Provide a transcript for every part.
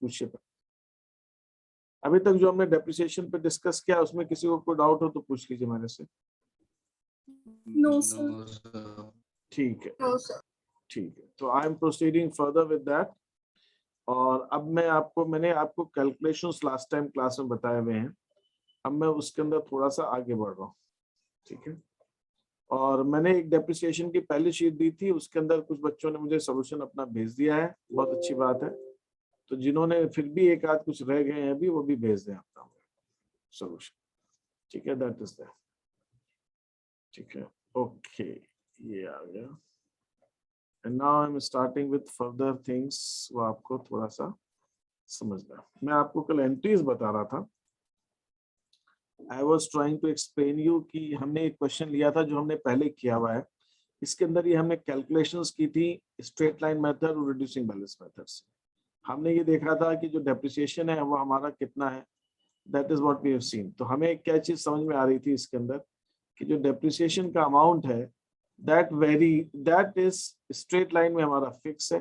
पूछिए। अभी तक जो हमने डेप्रिसिएशन पे डिस्कस किया उसमें किसी को कोई डाउट हो तो पूछ लीजिए मेरे से। No sir. ठीक है, नो सर। ठीक है, तो I am proceeding further with that. और अब मैंने आपको कैलकुलेशंस लास्ट टाइम क्लास में बताए हुए हैं, अब मैं उसके अंदर थोड़ा सा आगे बढ़ रहा हूँ, ठीक है। और मैंने एक डेप्रिसिएशन की पहली शीट दी थी, उसके अंदर कुछ बच्चों ने मुझे सोल्यूशन अपना भेज दिया है, बहुत अच्छी बात है। तो जिन्होंने फिर भी एक आध कुछ रह गए हैं अभी, वो भी भेज दें अपना सोल्यूशन, ठीक है। दैट इज दैट, ठीक है, ओके, ये आ गया। And now I am starting with further things, वो आपको थोड़ा सा समझना। मैं आपको कल एंट्रीज बता रहा था, I was trying to explain you कि हमने एक क्वेश्चन लिया था जो हमने पहले किया हुआ है, इसके अंदर ये हमने कैलकुलेशंस की थी स्ट्रेट लाइन मेथड और रिड्यूसिंग बैलेंस मेथड से। हमने ये देखा था कि जो डेप्रिसिएशन है वो हमारा कितना है, that is what we have seen. तो हमें क्या चीज समझ में आ रही थी इसके अंदर कि जो डेप्रिसिएशन का अमाउंट है दैट इज स्ट्रेट लाइन में हमारा फिक्स है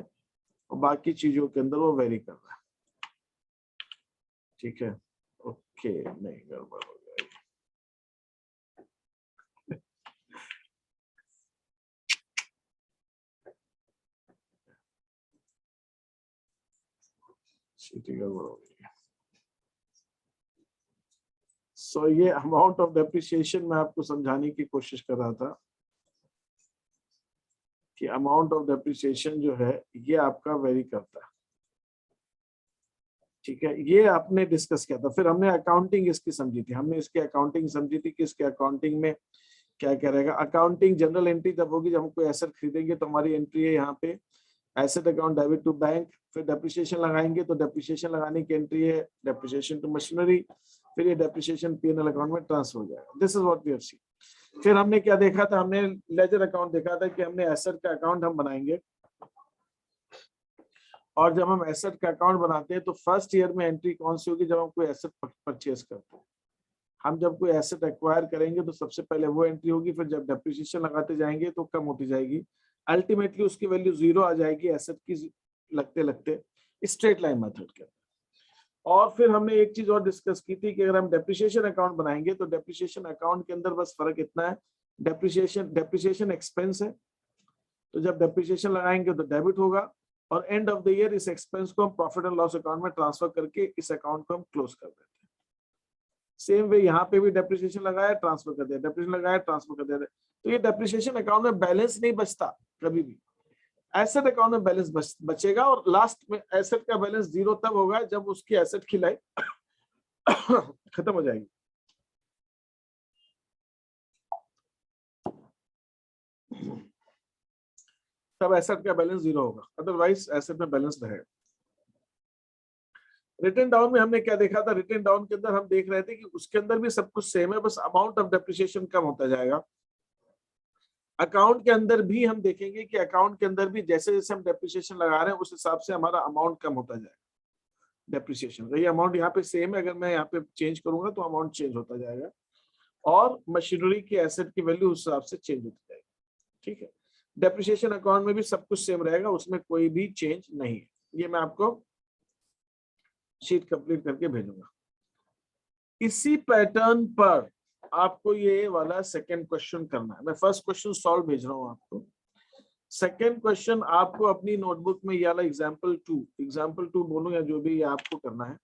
और बाकी चीजों के अंदर वो वेरी कर रहा है, ठीक है। ओके, नहीं गड़बड़ हो जाएगी। गड़बड़ हो गई। सो ये अमाउंट ऑफ डेप्रिसिएशन मैं आपको समझाने की कोशिश कर रहा था कि अमाउंट ऑफ डेप्रिसिएशन जो है ये आपका वेरी करता है, ठीक है। ये आपने डिस्कस किया था, फिर हमने अकाउंटिंग इसकी समझी थी, हमने इसकी अकाउंटिंग समझी थी कि इसके अकाउंटिंग में क्या क्या रहेगा। अकाउंटिंग जनरल एंट्री तब होगी जब हम कोई एसेट खरीदेंगे तो हमारी एंट्री है यहाँ पे asset account debit to bank, फिर डेप्रिसिएशन लगाएंगे तो डेप्रिसिएशन लगाने की एंट्री है डेप्रिसिएशन टू मशीनरी, फिर ये डेप्रिसिएशन पीएनएल अकाउंट में ट्रांसफर हो जाएगा। This is what we have seen. फिर हमने क्या देखा था, हमने लेजर अकाउंट देखा था कि हमने एसेट का अकाउंट हम बनाएंगे, और जब हम एसेट का अकाउंट बनाते हैं तो फर्स्ट ईयर में एंट्री कौन सी होगी, जब हम कोई एसेट परचेज करते हैं। हम जब कोई एसेट एक्वायर करेंगे तो सबसे पहले वो एंट्री होगी, फिर जब डेप्रिसिएशन लगाते जाएंगे तो कम होती जाएगी, अल्टीमेटली उसकी वैल्यू 0 आ जाएगी एसेट की लगते लगते स्ट्रेट लाइन मेथड के। और फिर हमने एक चीज और डिस्कस की थी कि अगर हम डेप्रिसिएशन अकाउंट बनाएंगे तो डेप्रिसिएशन अकाउंट के अंदर बस फर्क इतना है, डेप्रिसिएशन एक्सपेंस है, तो जब डेप्रिसिएशन लगाएंगे तो डेबिट होगा, और एंड ऑफ द ईयर इस एक्सपेंस को हम प्रॉफिट एंड लॉस अकाउंट में ट्रांसफर करके इस अकाउंट को हम क्लोज कर देते हैं। सेम वे यहाँ पे भी डेप्रिसिएशन लगाया ट्रांसफर कर दिया, डेप्रिसिएशन लगाया ट्रांसफर कर दिया। तो ये डेप्रिसिएशन अकाउंट में बैलेंस नहीं बचता कभी भी, एसेट अकाउंट में बैलेंस बचेगा, और लास्ट में एसेट का बैलेंस 0 तब होगा जब उसकी एसेट की लाइफ खत्म हो जाएगी। तब एसेट का बैलेंस 0 होगा, अदरवाइज एसेट में बैलेंस रहेगा। रिटन डाउन में हमने क्या देखा था, रिटन डाउन के अंदर हम देख रहे थे कि उसके अंदर भी सब कुछ सेम है, बस अमाउंट ऑफ डेप्रिसिएशन कम होता जाएगा। अकाउंट के अंदर भी हम देखेंगे कि अकाउंट के अंदर भी जैसे जैसे हम डेप्रिसिएशन लगा रहे हैं उस हिसाब से हमारा अमाउंट कम होता जाएगा डेप्रिसिएशन का। ये अमाउंट यहाँ पे सेम है, अगर मैं यहाँ पे चेंज करूंगा तो अमाउंट चेंज होता जाएगा, और मशीनरी की एसेट की वैल्यू उस हिसाब से चेंज होती जाएगी, ठीक है। डेप्रिसिएशन अकाउंट में भी सब कुछ सेम रहेगा, उसमें कोई भी चेंज नहीं है। ये मैं आपको शीट कंप्लीट करके भेजूंगा। इसी पैटर्न पर आपको ये वाला सेकंड क्वेश्चन करना है। मैं फर्स्ट क्वेश्चन सॉल्व भेज रहा हूं आपको, सेकंड क्वेश्चन आपको अपनी नोटबुक में ये वाला एग्जाम्पल टू बोलूं या जो भी ये आपको करना है,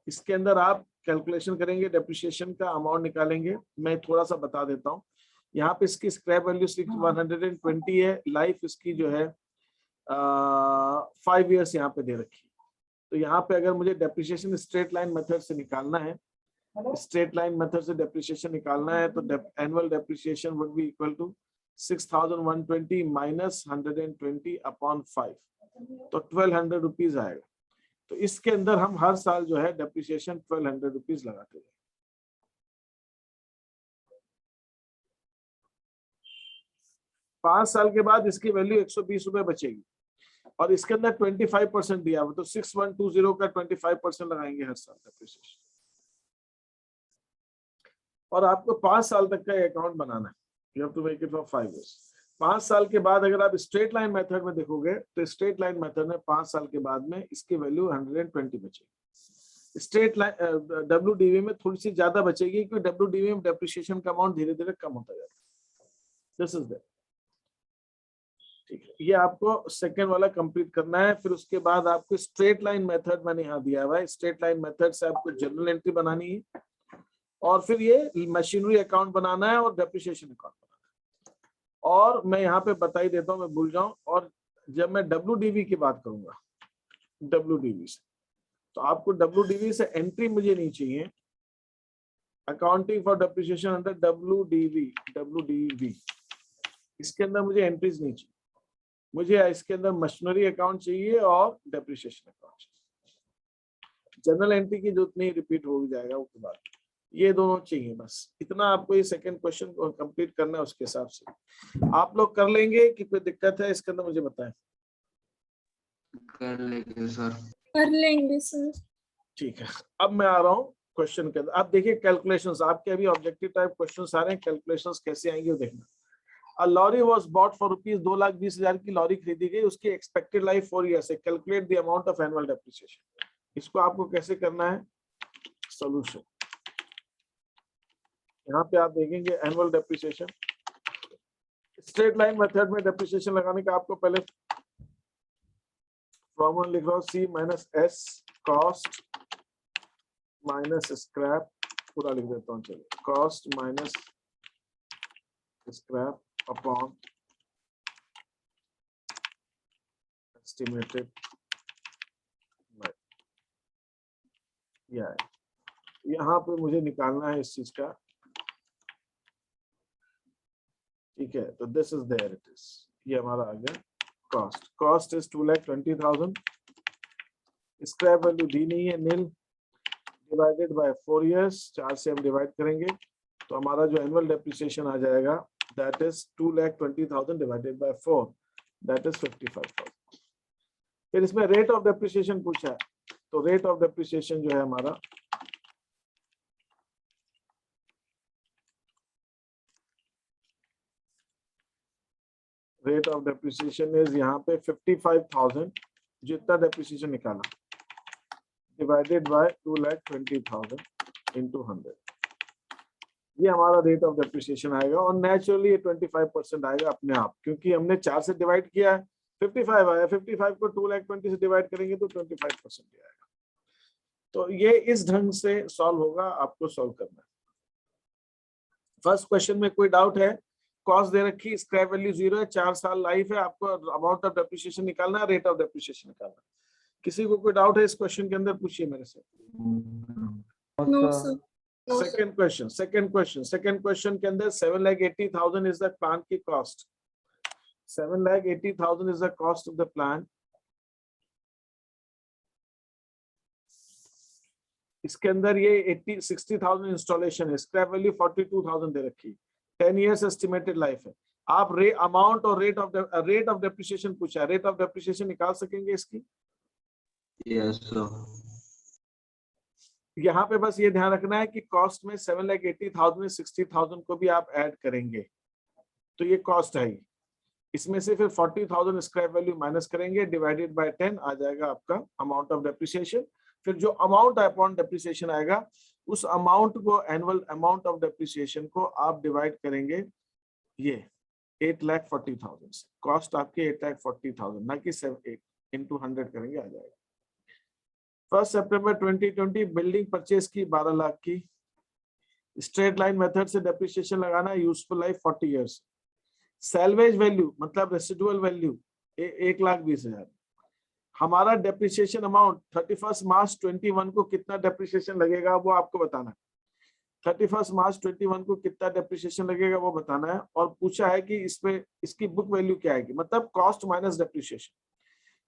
इसके अंदर आप कैलकुलेशन करेंगे, डेप्रिसिएशन का अमाउंट निकालेंगे। मैं थोड़ा सा बता देता हूँ, यहाँ पे इसकी स्क्रैप वैल्यू 120 है, लाइफ इसकी जो है 5 इयर्स यहाँ पे दे रखी है। तो यहाँ पे अगर मुझे डेप्रिसिएशन स्ट्रेट लाइन मेथड से निकालना है, स्ट्रेट लाइन मेथड से डेप्रिसिएशन निकालना है, तो annual depreciation would be equal to 6120 minus 120 upon 5, तो 1200 रुपीज आएगा। तो इसके अंदर हम हर साल जो है डेप्रिसिएशन 1200 रुपीज लगाते हैं। पांच साल के बाद इसकी वैल्यू 120 रुपए बचेगी, और इसके अंदर 25% दिया हुआ, तो 6120 का 25% लगाएंगे हर साल डेप्रिसिएशन। और आपको 5 साल तक का अकाउंट बनाना है, you have to make it for 5 years. 5 साल के बाद अगर आप स्ट्रेट लाइन मेथड में देखोगे तो स्ट्रेट लाइन मेथड में 5 साल के बाद में इसकी वैल्यू 120 बचेगी। स्ट्रेट लाइन डब्ल्यूडीवी में थोड़ी सी ज्यादा बचेगी क्योंकि डब्ल्यूडीवी में डेप्रिसिएशन का अमाउंट धीरे धीरे कम होता जाता है। This is that. ठीक है, ये आपको सेकेंड वाला कंप्लीट करना है। फिर उसके बाद आपको स्ट्रेट लाइन मेथड मैंने यहाँ दिया हुआ है। स्ट्रेट लाइन मेथड से आपको जनरल एंट्री बनानी है और फिर ये मशीनरी अकाउंट बनाना है और डेप्रिसिएशन अकाउंट बनाना है। और मैं यहाँ पे बता ही देता हूँ, मैं भूल जाऊं। और जब मैं डब्ल्यूडीवी की बात करूंगा, डब्ल्यूडीवी से, तो आपको डब्ल्यूडीवी से एंट्री मुझे नहीं चाहिए। Accounting for depreciation under WDV, इसके अंदर मुझे एंट्रीज नहीं चाहिए। मुझे इसके अंदर मशीनरी अकाउंट चाहिए और डेप्रिसिएशन अकाउंट चाहिए। जनरल एंट्री की जरूरत नहीं, रिपीट हो जाएगा उसके बाद। ये दोनों चाहिए, बस इतना आपको ये सेकंड क्वेश्चन को कंप्लीट करना है। उसके हिसाब से आप लोग कर लेंगे कि कोई दिक्कत है इसके अंदर मुझे बताएं। कर लेंगे सर। कर लेंगे सर। ठीक है, अब मैं आ रहा हूँ क्वेश्चन के अंदर। आप देखिए कैलकुलेशंस, आपके अभी ऑब्जेक्टिव टाइप क्वेश्चन आ रहे हैं, कैलकुलेशंस कैसे आएंगे वो देखना। A lorry was bought for rupees 2,20,000 की लॉरी खरीदी गई, उसकी एक्सपेक्टेड लाइफ 4 years है। Calculate the amount of annual depreciation. इसको आपको कैसे करना है? सॉल्यूशन, यहाँ पे आप देखेंगे annual depreciation. Straight line method में डेप्रिसिएशन लगाने का आपको पहले फॉर्मूला लिख रहा हूँ, C minus S cost minus scrap, पूरा लिख देता हूँ। चलिए, cost minus scrap upon estimated life. यहाँ पे मुझे निकालना है इस चीज का। ठीक है, तो this is there, it is, ये हमारा आ गया cost. Cost is 2,20,000। Scrap value दी नहीं है, नील, डिवाइडेड बाय 4 years, 4 से हम डिवाइड करेंगे तो हमारा जो एनुअल डेप्रिसिएशन आ जाएगा that is 2,20,000 divided by 4, that is 55,000। फिर इसमें रेट ऑफ डेप्रिसिएशन पूछा है, तो रेट ऑफ डेप्रिसिएशन जो है हमारा रेट ऑफ डेप्रिसिएशन इज यहाँ पे 55,000, जितना डेप्रिसिएशन निकाला, डिवाइडेड बाय 2,20,000 इंटू 100। ये हमारा रेट ऑफ डेप्रिसिएशन आएगा। और नेचुरली ये 25% आएगा अपने आप, क्योंकि हमने 4 से डिवाइड किया है, 55 आया। 55 को 2,20,000 से डिवाइड करेंगे तो 25% आएगा। तो ये इस ढंग से सॉल्व होगा, आपको सॉल्व करना है। फर्स्ट क्वेश्चन में कोई डाउट है? कॉस्ट दे रखी, स्क्रैप वैल्यू 0 है, 4 साल लाइफ है, आपको अमाउंट ऑफ डेप्रिसिएशन निकालना है, रेट ऑफ डेप्रिसिएशन निकालना है। किसी को कोई डाउट है इस क्वेश्चन के अंदर? पूछिए मेरे से। No sir. सेकंड क्वेश्चन के अंदर 7,80,000 इज द प्लान की cost. 7,80,000 is the cost of the plan. इसके अंदर ये 60,000 इंस्टॉलेशन है, स्क्रैप वैल्यू 42,000 दे रखी, 10 years एस्टिमेटेड लाइफ है। आप अमाउंट और रेट ऑफ डेप्रिसिएशन पूछा है, रेट ऑफ डेप्रिसिएशन निकाल सकेंगे इसकी? Yes sir. यहाँ पे बस ये ध्यान रखना है कि कॉस्ट में 7,80,000 में 60,000 को भी आप ऐड करेंगे तो ये कॉस्ट है। इसमें से फिर 40,000 स्क्रैप वैल्यू माइनस करेंगे, डिवाइडेड बाय 10 आ जाएगा आपका अमाउंट ऑफ डेप्रिसिएशन। फिर जो अमाउंट अपॉन डेप्रिसिएशन आएगा उस अमाउंट को, एनुअल अमाउंट ऑफ डेप्रिसिएशन को आप डिवाइड करेंगे ये 8,40,000 से। कॉस्ट आपके 8,40,000 ना कि 7 into 100 करेंगे, आ जाएगा। 1 सितंबर 2020 बिल्डिंग परचेज की 12 लाख की। स्ट्रेट लाइन मेथड से डेप्रिसिएशन लगाना, useful life 40 years। Salvage value मतलब रेसिडुअल वैल्यू 1,20,000। हमारा डेप्रिसिएशन अमाउंट 31 मार्च 21 को कितना डेप्रिसिएशन लगेगा वो आपको बताना है। 31 मार्च 21 को कितना डेप्रिसिएशन लगेगा वो बताना है। और पूछा है कि इसमें इसकी बुक वैल्यू क्या आएगी, मतलब कॉस्ट माइनस डेप्रिसिएशन।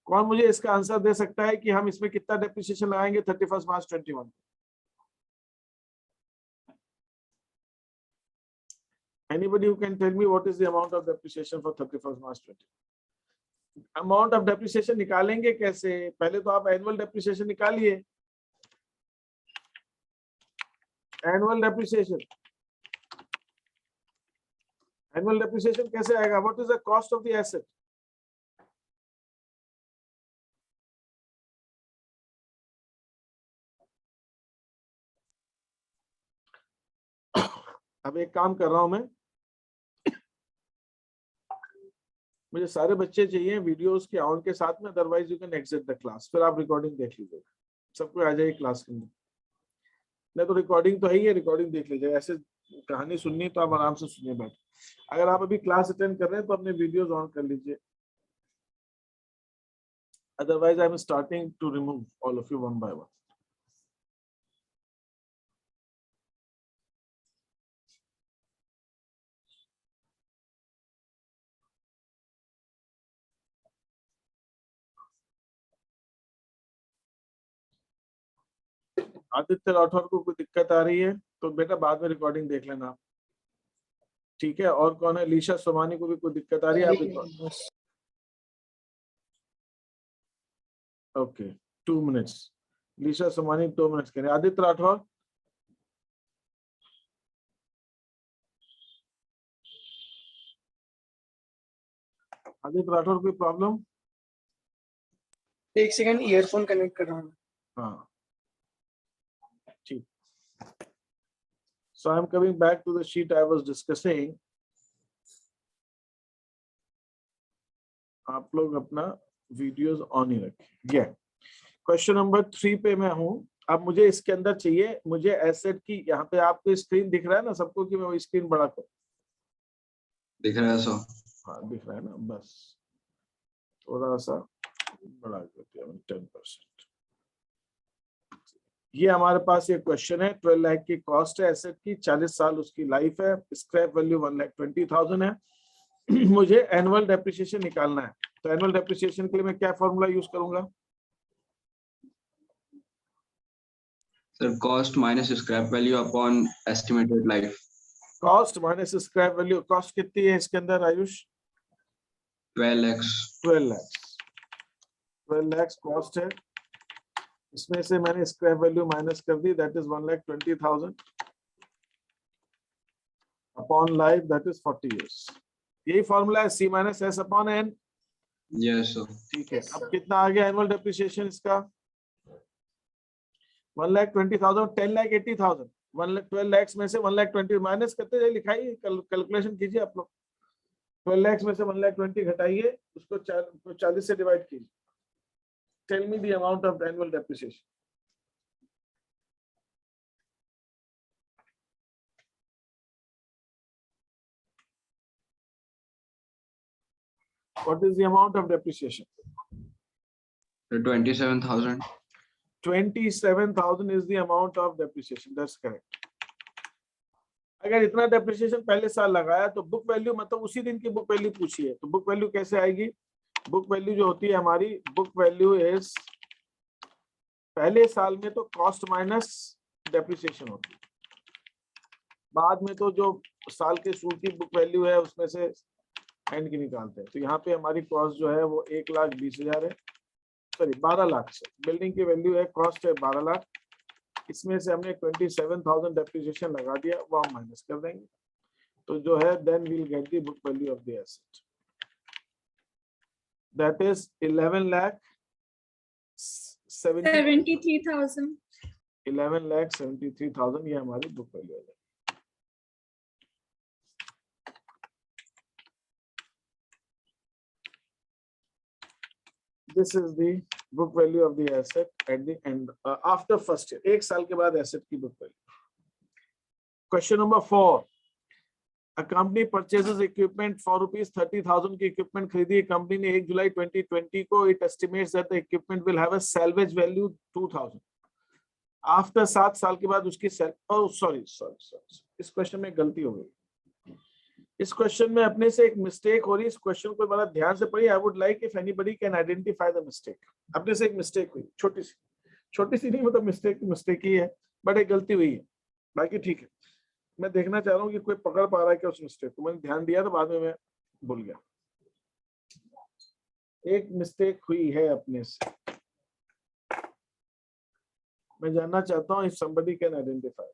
कौन मुझे इसका आंसर दे सकता है कि हम इसमें कितना डेप्रिसिएशन लगाएंगे 31 मार्च 21? Anybody who can tell me what is the amount of depreciation for 31st March 20? Amount of depreciation निकालेंगे कैसे? पहले तो आप एनुअल डेप्रिसिएशन निकालिए। एनुअल डेप्रिसिएशन एनुअल डेप्रिसिएशन कैसे आएगा? What is the cost of the asset? अब एक काम कर रहा हूं मैं, मुझे सारे बच्चे चाहिए वीडियोस के ऑन के साथ में, otherwise you can exit the class, फिर आप रिकॉर्डिंग देख लीजिएगा, सबको आ जाएगी क्लास के अंदर। नहीं तो रिकॉर्डिंग तो है ही है, रिकॉर्डिंग देख लीजिएगा। ऐसे कहानी सुननी तो आप आराम से सुनिए बैठ। अगर आप अभी क्लास अटेंड कर रहे हैं तो अपने वीडियोस ऑन कर लीजिए, otherwise I am starting to remove all of you one by one. Aditya Rathore को कोई दिक्कत आ रही है तो बेटा बाद में रिकॉर्डिंग देख लेना, ठीक है? और कौन है? लीशा सोमानी को भी कोई दिक्कत आ रही है? आप okay 2 minutes, Lisha Somani 2 minutes करें। आदित्य राठौर, आदित्य राठौर कोई प्रॉब्लम? एक सेकंड, ईयरफोन कनेक्ट कर रहा हूँ। हाँ ठीक। So I'm coming back to the sheet I was discussing. आप लोग अपना वीडियोस ऑन ही रखें। क्वेश्चन नंबर 3 पे मैं हूं। अब मुझे इसके अंदर चाहिए, मुझे एसेट की, यहाँ पे आपको स्क्रीन दिख रहा है ना सबको कि मैं वो स्क्रीन बड़ा करूं? दिख रहा है सो? हाँ दिख रहा है ना, बस थोड़ा सा बड़ा करते हैं 10%। ये हमारे पास ये क्वेश्चन है, 12 लाख की कॉस्ट है एसेट की, 40 साल उसकी लाइफ है, स्क्रैप वैल्यू 1,20,000 है। मुझे एनुअल डेप्रिसिएशन निकालना है, तो एनुअल डेप्रिसिएशन के लिए मैं क्या फॉर्मूला यूज करूंगा? Sir cost minus scrap value upon estimated life. Cost minus scrap value, cost कितनी है इसके अंदर आयुष? 12 lakhs। 12 लाख कॉस्ट है, इसमें से मैंने स्क्रैप वैल्यू माइनस कर दी, that is 1,20,000 upon life, that is 40 years. यही फॉर्मूला है, C minus S upon N. Yes sir. ठीक है, अब कितना आ गया एनुअल डेप्रिसिएशन इसका? 1,20,000, 10,80,000, 12 lakhs में से 1,20,000 माइनस करते जाइए, लिखाइए, कैलकुलेशन कीजिए आप लोग। 12 lakhs में से 1,20,000 घटाइए, उसको 40 से डिवाइड कीजिए। Tell me the amount of annual depreciation. What is the amount of depreciation? 27,000। 27,000 is the amount of depreciation. That's correct. अगर इतना डेप्रिसिएशन पहले साल लगाया तो बुक वैल्यू, मतलब उसी दिन की बुक वैल्यू पूछी है, तो बुक वैल्यू कैसे आएगी? बुक वैल्यू जो होती है हमारी, बुक वैल्यू इज पहले साल में तो कॉस्ट माइनस डेप्रिसिएशन होती है, बाद में तो जो साल के शुरू की बुक वैल्यू है उसमें से एंड की निकालते हैं। तो यहाँ पे हमारी कॉस्ट जो है वो 1,20,000 है, सॉरी 12 लाख से बिल्डिंग की वैल्यू है, कॉस्ट है 12 लाख, इसमें से हमने 27,000 डेप्रिसिएशन लगा दिया, वो हम माइनस कर देंगे, तो जो है then we will get the book value of the asset, that is 73,000। 11,73,000 ये हमारी बुक वैल्यू है। This is the book value of the asset at the end after first year, एक साल के बाद एसेट की book value. Question number 4, a company purchases equipment for ₹30,000 की equipment खरीदी कंपनी ने 1 जुलाई 2020 को। It estimates that the equipment will have a salvage value 2,000 after 7 साल के बाद उसकी सॉरी इस क्वेश्चन में गलती हो गई, इस क्वेश्चन में अपने से एक मिस्टेक हो रही है, इस क्वेश्चन को बड़ा ध्यान से पढ़िए। I would like if anybody can identify the mistake. अपने से एक मिस्टेक हुई, छोटी सी नहीं, मतलब मिस्टेक ही है, बट एक गलती हुई है, बाकी ठीक है। मैं देखना चाह रहा हूँ कि कोई पकड़ पा रहा है क्या उस मिस्टेक को। मैंने ध्यान दिया तो बाद में मैं भूल गया, एक मिस्टेक हुई है अपने से, मैं जानना चाहता हूँ if somebody can identify।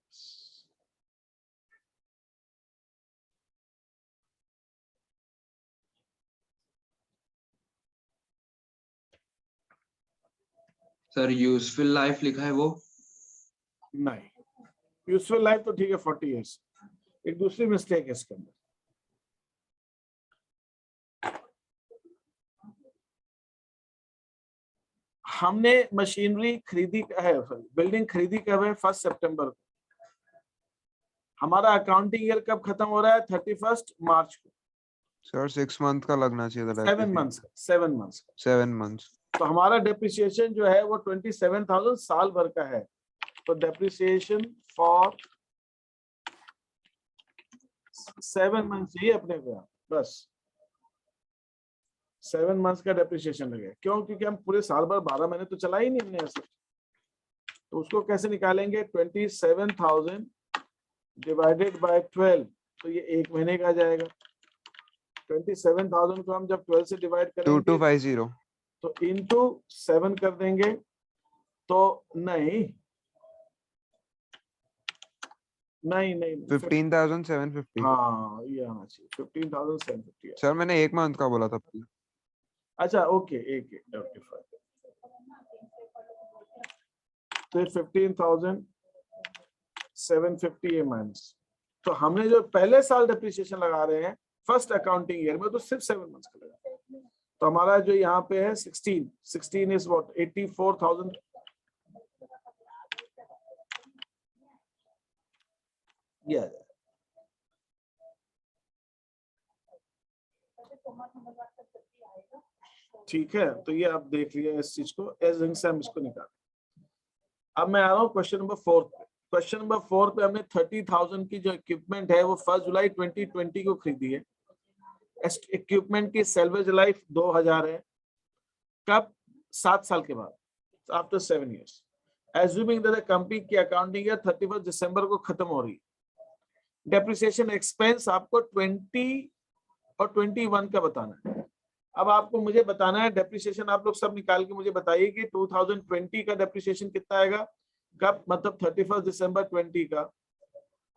Sir useful life लिखा है वो? नहीं, यूजफुल लाइफ तो ठीक है 40 इयर्स। एक दूसरी मिस्टेक है इसके अंदर, हमने मशीनरी खरीदी है, बिल्डिंग खरीदी कब है? 1 सितंबर को। हमारा अकाउंटिंग ईयर कब खत्म हो रहा है? 31 मार्च को। सर 6 मंथ का लगना चाहिए था। 7 मंथ्स का, 7 मंथ्स का। 7 मंथ्स। तो हमारा डेप्रिसिएशन जो है वो 27,000 साल भर का है। तो डेप्रिसिएशन फॉर 7 मंथ चाहिए अपने को, बस 7 मंथ्स का डेप्रिसिएशन लगेगा। क्यों? क्योंकि हम पूरे साल भर 12 महीने तो चला ही नहीं हमने ऐसे। तो उसको कैसे निकालेंगे? 27,000 डिवाइडेड बाय 12, तो ये 1 महीने का आ जाएगा। 27,000 को हम जब 12 से डिवाइड करेंगे 2250 तो इंटू 7 कर देंगे, तो नहीं 15,750। हाँ ये आना चाहिए 15,750। सर मैंने 1 मंथ का बोला था पहले। अच्छा ओके, एक ओके फाइन। तो 15,750 ये माइनस। तो हमने जो पहले साल डेप्रिसिएशन लगा रहे हैं फर्स्ट अकाउंटिंग ईयर में, तो सिर्फ 7 मंथ्स का लगा। तो हमारा जो यहाँ पे है 16 इज व्हाट? 84,000। ये ठीक है। तो ये आप देख लिया इस चीज को, एज से हम इसको निकाल। अब मैं आ रहा हूँ क्वेश्चन नंबर 4 पे। क्वेश्चन नंबर 4 पे हमने 30,000 की जो इक्विपमेंट है वो 1 जुलाई 2020 को खरीदी है। इक्विपमेंट की सेल्वेज लाइफ 2000 है। कब? 7 साल के बाद, after 7 years. Assuming that the company की अकाउंटिंग ईयर 31 दिसंबर को खत्म हो रही है। डेप्रिसिएशन एक्सपेंस आपको 20 और 21 का बताना है। अब आपको मुझे बताना है डेप्रिसिएशन, आप लोग सब निकाल के मुझे बताइए कि 2020 का डेप्रिसिएशन कितना आएगा, कब? मतलब 31 दिसंबर 20 का,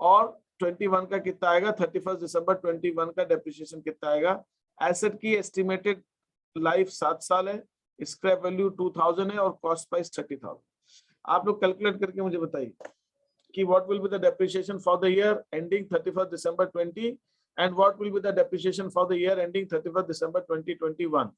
और 21 का कितना आएगा? 31 दिसंबर 21 का डेप्रिसिएशन कितना आएगा? एसेट की एस्टिमेटेड लाइफ 7 साल है, स्क्रैप वैल्यू 2000 है, और कॉस्ट प्राइस 30,000। आप लोग कैलकुलेट करके मुझे बताइए कि what will be the depreciation for the year ending 31st December 20 and what will be the depreciation for the year ending 31st December 2021.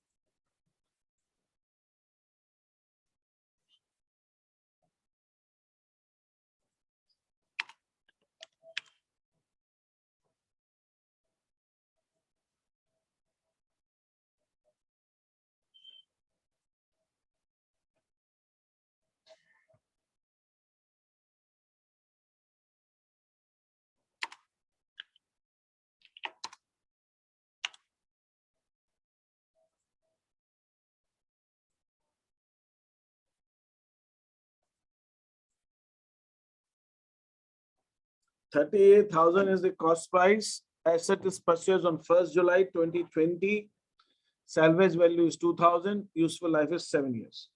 $38,000 is the cost price. Asset is purchased on 1st July 2020. Salvage value is 2,000. Useful life is 7 years.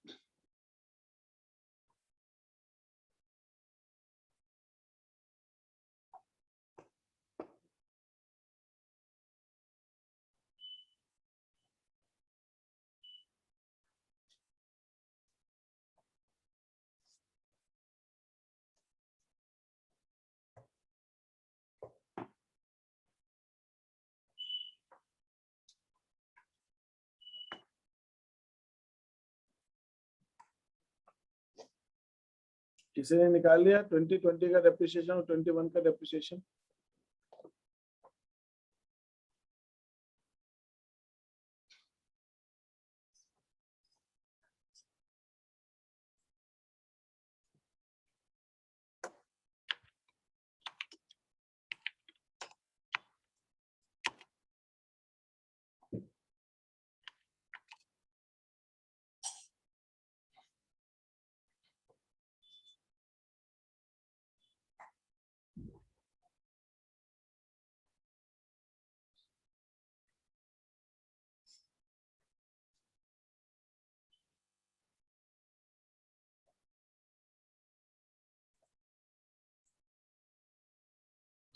किसी ने निकाल लिया 2020 का depreciation और 21 का depreciation?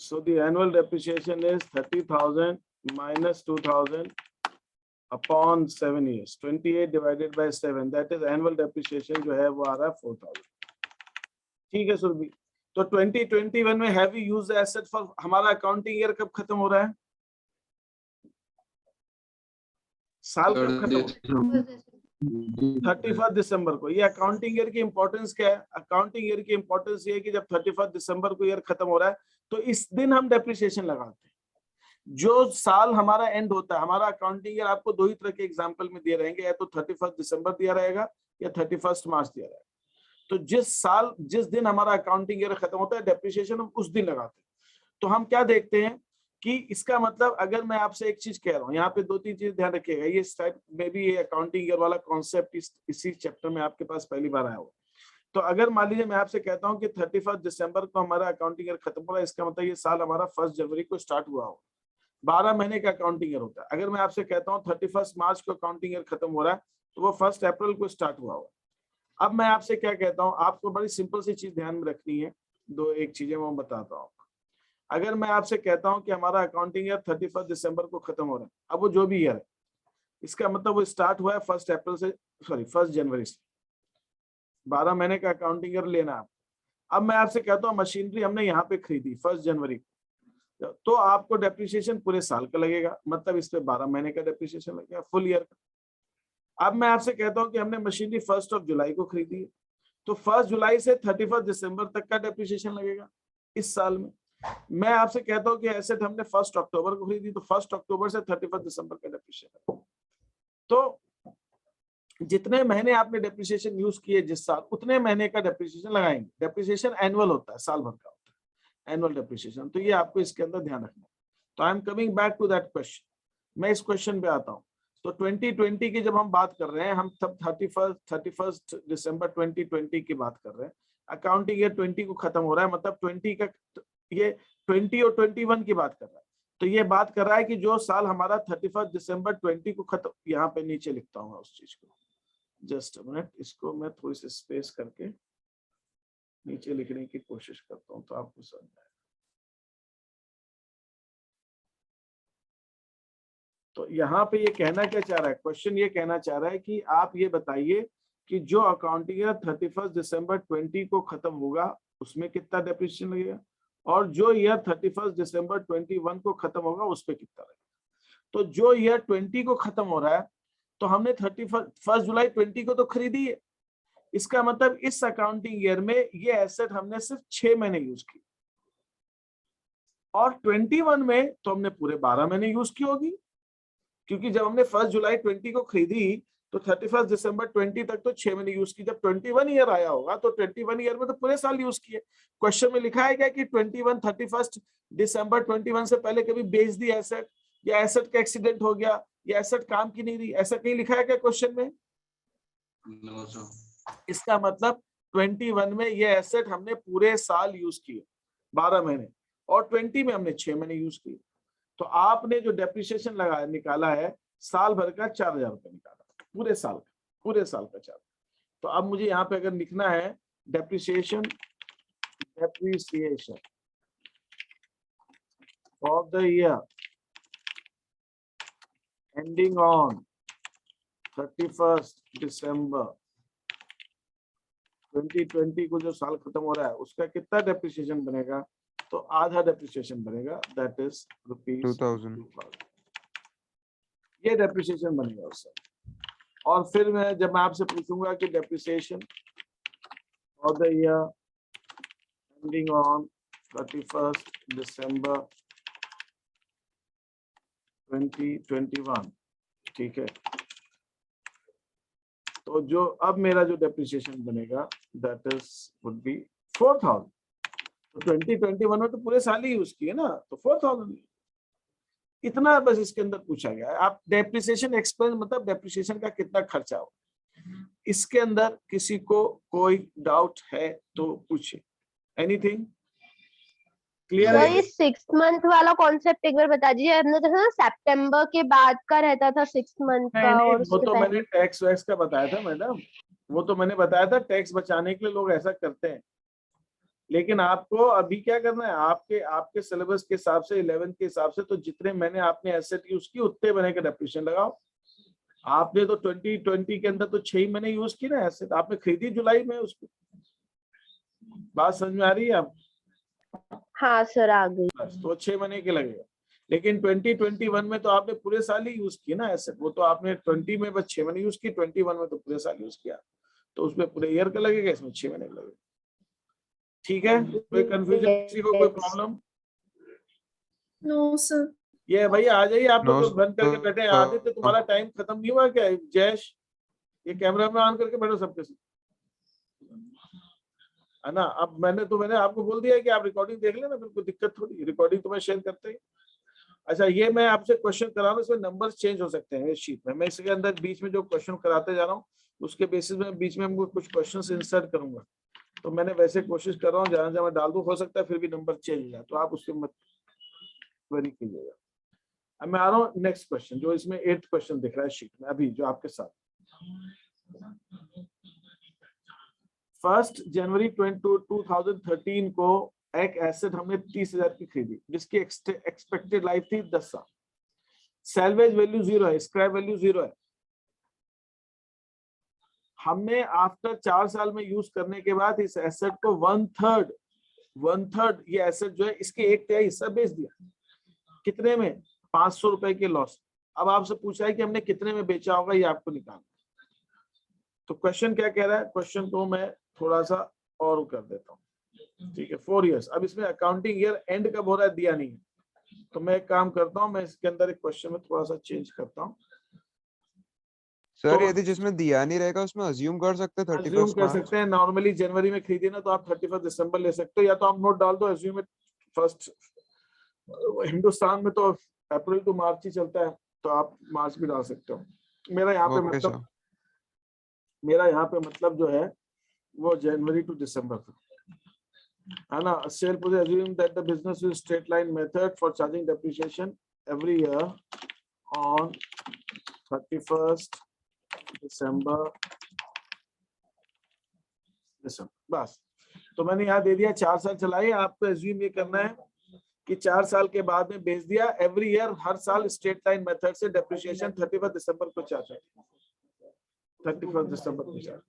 So the annual depreciation is 30,000 minus 2,000 upon 7 years, 28 divided by 7, that is annual depreciation जो है वो आ रहा है 4000। ठीक है सुरभि, तो 2021 में have you used asset for, हमारा अकाउंटिंग ईयर कब खत्म हो रहा है? साल कब खत्म? 31 दिसंबर को। ये अकाउंटिंग ईयर की इंपॉर्टेंस क्या है? अकाउंटिंग ईयर की इंपॉर्टेंस ये है कि जब 31 दिसंबर को ईयर खत्म हो रहा है तो इस दिन हम डेप्रिसिएशन लगाते हैं। जो साल हमारा एंड होता है, हमारा अकाउंटिंग ईयर आपको दो ही तरह के एग्जांपल में दिए रहेंगे, या तो 31 दिसंबर दिया रहेगा या 31 मार्च दिया रहेगा। तो जिस दिन हमारा अकाउंटिंग ईयर खत्म होता है डेप्रिसिएशन हम उस दिन लगाते हैं। तो हम क्या देखते हैं कि इसका मतलब, अगर मैं आपसे एक चीज कह रहा हूँ, यहाँ पे दो तीन चीज ध्यान रखिएगा, ये टाइप में भी ये अकाउंटिंग ईयर वाला कॉन्सेप्ट इसी चैप्टर में आपके पास पहली बार आया हो। तो अगर मान लीजिए मैं आपसे कहता हूँ कि 31 दिसंबर को हमारा अकाउंटिंग ईयर खत्म हो रहा है, इसका मतलब ये साल हमारा 1 जनवरी को स्टार्ट हुआ हो। 12 महीने का अकाउंटिंग ईयर होता है। अगर मैं आपसे कहता हूँ 31 मार्च को अकाउंटिंग ईयर खत्म हो रहा है तो वो 1 अप्रैल को स्टार्ट हुआ हो। अब मैं आपसे क्या कहता हूँ, आपको बड़ी सिंपल सी चीज ध्यान में रखनी है, दो एक चीजें मैं बताता हूँ। अगर मैं आपसे कहता हूँ कि हमारा अकाउंटिंग ईयर 31 दिसंबर को खत्म हो रहा है, अब वो जो भी ईयर है, इसका मतलब वो स्टार्ट हुआ है 1 जनवरी से। 12 महीने का अकाउंटिंग ईयर लेना आप। अब मैं आपसे कहता हूँ मशीनरी हमने यहाँ पे खरीदी 1 जनवरी को, तो आपको डेप्रिसिएशन पूरे साल का लगेगा, मतलब इस पे 12 महीने का डेप्रिसिएशन लगेगा, फुल ईयर का। अब मैं आपसे कहता हूँ कि हमने मशीनरी 1 जुलाई को खरीदी है, तो 1 जुलाई से 31 दिसंबर तक का डेप्रिसिएशन लगेगा इस साल में। मैं आपसे कहता हूँ कि एसेट हमने 1 अक्टूबर को खरीदी, तो 1 अक्टूबर से 31 दिसंबर का डेप्रिसिएशन। तो जितने महीने आपने डेप्रिसिएशन यूज किए जिस साल, उतने महीने का डेप्रिसिएशन लगाएंगे। डेप्रिसिएशन एनुअल होता है, साल भर का होता है एनुअल डेप्रिसिएशन। तो ये आपको इसके अंदर ध्यान रखना है। तो I am coming back to that question. मैं इस क्वेश्चन पे आता हूँ। तो 2020 की जब हम बात कर रहे हैं, हम तब 31 दिसंबर 2020 की बात कर रहे हैं। अकाउंटिंग ईयर 20 को खत्म हो रहा है, मतलब 20 का, ये 20 और 21 की बात कर रहा है। तो ये बात कर रहा है कि जो साल हमारा 31 दिसंबर 20 को खत्म, यहाँ पे नीचे लिखता हूँ उस चीज को, जस्ट अ मिनट, इसको मैं थोड़ी सी स्पेस करके नीचे लिखने की कोशिश करता हूँ तो आपको समझ आएगा। तो यहाँ पे ये कहना क्या चाह रहा है, क्वेश्चन ये कहना चाह रहा है कि आप ये बताइए कि जो अकाउंटिंग ईयर 31 दिसंबर 20 को खत्म होगा उसमें कितना डेप्रिसिएशन लगेगा, और जो ईयर 31 दिसंबर 21 को खत्म होगा उस पर कितना लगेगा। तो जो ईयर 20 को खत्म हो रहा है, तो हमने 31 जुलाई 20 को तो खरीदी है, इसका मतलब इस अकाउंटिंग ईयर में ये एसेट हमने सिर्फ 6 महीने यूज की, और 21 में तो हमने पूरे 12 महीने यूज की होगी, क्योंकि जब हमने 1 जुलाई 20 को खरीदी तो 31 दिसंबर 20 तक तो 6 महीने यूज की। जब 21 ईयर आया होगा तो 21 ईयर में तो पूरे साल यूज किए। क्वेश्चन में लिखा है क्या कि 31 दिसंबर 21 से पहले कभी बेच दी एसेट, या एसेट का एक्सीडेंट हो गया, या एसेट काम की नहीं रही, ऐसा कहीं लिखा है क्या क्वेश्चन में? No, sir. इसका मतलब 21 में ये एसेट हमने पूरे साल यूज किए 12 महीने, और 20 में हमने 6 महीने यूज किए। तो आपने जो डेप्रिसिएशन लगाया निकाला है साल भर का 4000 रुपये निकाला, पूरे साल का 4। तो अब मुझे यहाँ पे अगर लिखना है depreciation for the year ending on 31 दिसंबर 2020 को जो साल खत्म हो रहा है उसका कितना डेप्रिसिएशन बनेगा, तो आधा डेप्रिसिएशन बनेगा, दैट इज ₹2000। ये डेप्रिसिएशन बनेगा उससे। और फिर जब मैं आपसे पूछूंगा कि depreciation for the year ending on 31 दिसंबर 2021, ठीक है, तो जो अब मेरा जो डेप्रिसिएशन बनेगा दैट इज वुड बी 4000। तो 2021 में तो पूरे साल ही यूज किए ना, तो 4000 इतना बस इसके अंदर पूछा गया है। आप डेप्रिसिएशन एक्सपेंस मतलब डेप्रिसिएशन का कितना खर्चा हो, इसके अंदर किसी को कोई डाउट है तो पूछिए। एनीथिंग क्लियर है? ये 6 मंथ वाला कॉन्सेप्ट एक बार बता दीजिए। हमने देखा ना सितंबर के बाद का रहता था 6 मंथ का, और वो तो मैंने टैक्स वैक्स का बताया था मैडम, वो तो मैंने बताया था टैक्स बचाने के लिए लोग ऐसा करते हैं। लेकिन आपको अभी क्या करना है, आपके सिलेबस के हिसाब से 11 के हिसाब से, तो जितने मैंने आपने एसेट यूज की उतने महीने का डेप्रिसिएशन लगाओ। आपने तो 2020 के अंदर तो 6 महीने यूज की ना एसेट, आपने खरीदी जुलाई में उसको। बात समझ में आ रही है आप? हाँ सर आ गई। बस तो 6 महीने के लगेगा, लेकिन 2021 में तो आपने पूरे साल ही यूज की ना एसेट। वो तो आपने 20 में बस 6 महीने यूज की, 21 में तो पूरे साल यूज किया, तो उसमें पूरे ईयर का लगेगा, इसमें 6 महीने का लगेगा। ठीक है, कोई कंफ्यूजन, किसी को कोई प्रॉब्लम? No sir. ये भैया आ जाइए, आप No, लोग बंद करके sir. बैठे हैं। आदित्य तुम्हारा टाइम खत्म नहीं हुआ क्या? जयेश ये कैमरा में ऑन करके बैठो सबके साथ, है ना? अब मैंने आपको बोल दिया है कि आप रिकॉर्डिंग देख लेना, बिल्कुल दिक्कत थोड़ी, रिकॉर्डिंग तो मैं शेयर करते ही। अच्छा, ये मैं आपसे क्वेश्चन करा रहा हूँ, इसमें नंबर्स चेंज हो सकते हैं इस शीट में। मैं इसके अंदर बीच में जो क्वेश्चन कराते जा रहा हूँ उसके बेसिस में बीच में हमको कुछ क्वेश्चन इंसर्ट करूंगा, तो मैंने वैसे कोशिश कर रहा हूँ जहां जहां मैं डाल दूं, हो सकता है फिर भी नंबर चेंज हो जाए, तो आप उसके मत वरी कीजिएगा। अब मैं आ रहा हूँ नेक्स्ट क्वेश्चन, जो इसमें 8th क्वेश्चन दिख रहा है शीट में अभी जो आपके साथ। 1 जनवरी 2013 को एक एसेट हमने 30,000 की खरीदी, जिसकी एक्सपेक्टेड लाइफ थी 10 साल। सैल्वेज वैल्यू 0 है, स्क्रैप वैल्यू 0 है। हमने आफ्टर 4 साल में यूज करने के बाद इस एसेट को 1/3 ये एसेट जो है इसके 1/3 हिस्सा बेच दिया। कितने में? 500 रुपए के लॉस। अब आपसे पूछा है कि हमने कितने में बेचा होगा, ये आपको निकालना। तो क्वेश्चन क्या कह रहा है? क्वेश्चन को मैं थोड़ा सा और कर देता हूँ, ठीक है। 4 इयर्स। अब इसमें अकाउंटिंग ईयर एंड कब हो रहा है दिया नहीं है, तो मैं एक काम करता हूँ, मैं इसके अंदर एक क्वेश्चन में थोड़ा सा चेंज करता हूँ। सर तो यदि जिसमें दिया नहीं रहेगा उसमें अज्यूम कर सकते हैं अज्यूम 31 कर मार्च। सकते हैं, नॉर्मली जनवरी में खरीदी ना तो आप 31 दिसंबर ले सकते हो, या तो आप नोट डाल दो अज्यूम फर्स्ट। हिंदुस्तान में तो अप्रैल टू मार्च ही चलता है, तो आप मार्च भी डाल सकते हो। मेरा यहाँ पे ओके सर। मतलब जो है वो जनवरी टू दिसंबर था, है ना। Sale put assume that the business will straight line method for charging depreciation every year on 31st December। बस, तो मैंने यहाँ दे दिया 4 साल चलाइए। आपको एज्यूम ये करना है कि 4 साल के बाद में बेच दिया, एवरी ईयर हर साल स्ट्रेट लाइन मेथड से डेप्रिसिएशन 31 दिसंबर को चार्ज है, 31 दिसंबर को चार्ज।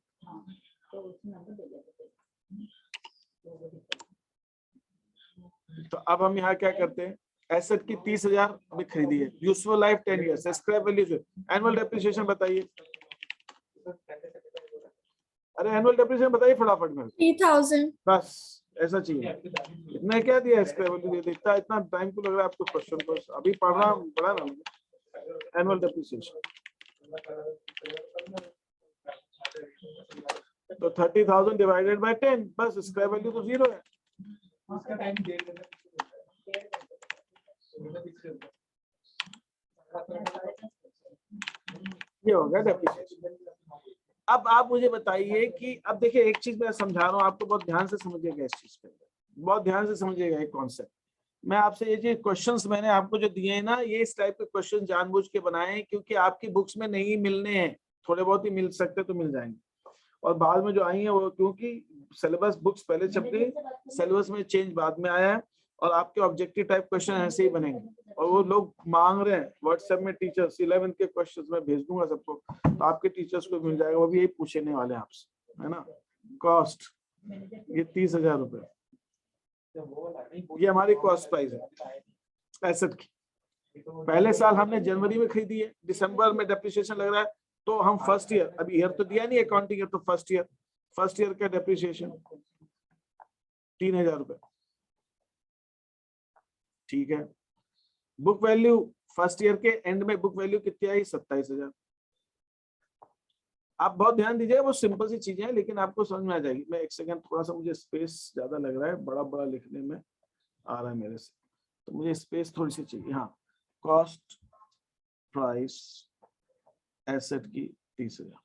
तो अब हम यहाँ क्या करते हैं, एसेट की 30,000 में खरीदी है, useful life 10 years, scrap value, annual depreciation बताइए। अरे एनुअल डेप्रिसिएशन बताइए फटाफट में। 3,000। बस ऐसा चाहिए। इतना क्या दिया स्क्रैप वैल्यू? इतना टाइम को लग रहा है आपको क्वेश्चन को, अभी पढ़ना पड़ा ना। एनुअल डेप्रिसिएशन तो 30,000 डिवाइडेड बाय 10, बस स्क्रैप वैल्यू तो 0 है। ये हो गया डेप्रिसिएशन। अब आप मुझे बताइए कि अब देखिए एक चीज मैं समझा रहा हूँ आपको, बहुत ध्यान से समझिएगा इस चीज के अंदर, बहुत ध्यान से समझिएगा एक कॉन्सेप्ट। मैं आपसे ये चीज क्वेश्चंस मैंने आपको जो दिए हैं ना, ये इस टाइप के क्वेश्चन जानबूझ के बनाए हैं क्योंकि आपकी बुक्स में नहीं मिलने हैं, थोड़े बहुत ही मिल सकते तो मिल जाएंगे, और बाद में जो आई है वो क्योंकि सिलेबस बुक्स पहले छप गई, सिलेबस में चेंज बाद में आया है, और आपके ऑब्जेक्टिव टाइप क्वेश्चन ऐसे ही बनेंगे। और वो लोग मांग रहे हैं व्हाट्सएप में, टीचर्स 11th के क्वेश्चंस मैं भेज दूंगा सबको, तो आपके टीचर्स को मिल जाएगा, वो भी यही पूछने वाले हैं आपसे, है ना। कॉस्ट ये 30,000 रुपए, ये हमारी कॉस्ट प्राइस है एसेट की। पहले साल हमने जनवरी में खरीदी है, दिसंबर में डेप्रिसिएशन लग रहा है, तो हम फर्स्ट ईयर, अभी ईयर तो दिया नहीं अकाउंटिंग ईयर, तो फर्स्ट ईयर का डेप्रिसिएशन 3,000 रुपए, ठीक है। बुक वैल्यू फर्स्ट ईयर के एंड में बुक वैल्यू कितनी आई? 27,000। आप बहुत ध्यान दीजिए, वो सिंपल सी चीजें हैं लेकिन आपको समझ में आ जाएगी। मैं एक सेकंड, थोड़ा सा मुझे स्पेस ज्यादा लग रहा है, बड़ा बड़ा लिखने में आ रहा है मेरे से, तो मुझे स्पेस थोड़ी सी चाहिए। हाँ, कॉस्ट प्राइस एसेट की 30,000